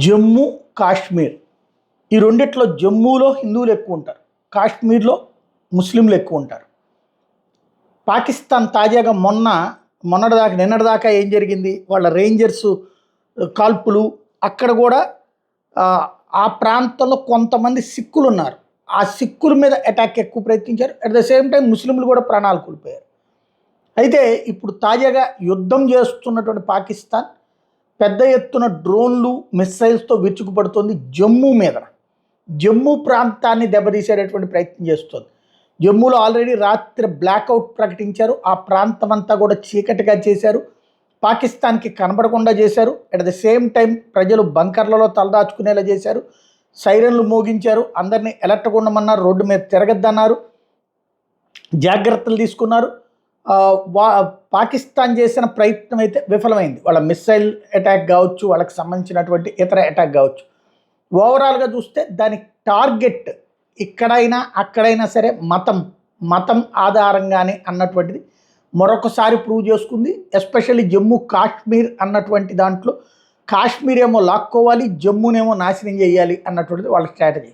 జమ్మూ కాశ్మీర్ ఈ రెండిట్లో జమ్మూలో హిందువులు ఎక్కువ ఉంటారు, కాశ్మీర్లో ముస్లింలు ఎక్కువ ఉంటారు. పాకిస్తాన్ తాజాగా నిన్నటిదాకా ఏం జరిగింది, వాళ్ళ రేంజర్స్ కాల్పులు, అక్కడ కూడా ఆ ప్రాంతంలో కొంతమంది సిక్కులు ఉన్నారు, ఆ సిక్కుల మీద అటాక్ ఎక్కువ ప్రయత్నించారు. అట్ ద సేమ్ టైం ముస్లింలు కూడా ప్రాణాలు కోల్పోయారు. అయితే ఇప్పుడు తాజాగా యుద్ధం చేస్తున్నటువంటి పాకిస్తాన్ పెద్ద ఎత్తున డ్రోన్లు మిస్సైల్స్తో విరుచుకుపడుతుంది జమ్మూ ప్రాంతాన్ని దెబ్బతీసేటటువంటి ప్రయత్నం చేస్తుంది. జమ్మూలో ఆల్రెడీ రాత్రి బ్లాక్అవుట్ ప్రకటించారు, ఆ ప్రాంతం అంతా కూడా చీకటిగా చేశారు, పాకిస్తాన్కి కనబడకుండా చేశారు. అట్ ద సేమ్ టైం ప్రజలు బంకర్లలో తలదాచుకునేలా చేశారు, సైరన్లు మోగించారు, అందరినీ అలర్ట్గా ఉండమన్నారు, రోడ్డు మీద తిరగద్దన్నారు, జాగ్రత్తలు తీసుకున్నారు. పాకిస్తాన్ చేసిన ప్రయత్నం అయితే విఫలమైంది. వాళ్ళ మిస్సైల్ అటాక్ కావచ్చు, వాళ్ళకి సంబంధించినటువంటి ఇతర అటాక్ కావచ్చు, ఓవరాల్గా చూస్తే దాని టార్గెట్ ఇక్కడైనా అక్కడైనా సరే మతం ఆధారంగానే అన్నటువంటిది మరొకసారి ప్రూవ్ చేసుకుంది. ఎస్పెషల్లీ జమ్మూ కాశ్మీర్ అన్నటువంటి దాంట్లో కాశ్మీర్ ఏమో లాక్కోవాలి, జమ్మూనేమో నాశనం చేయాలి అన్నటువంటిది వాళ్ళ స్ట్రాటజీ.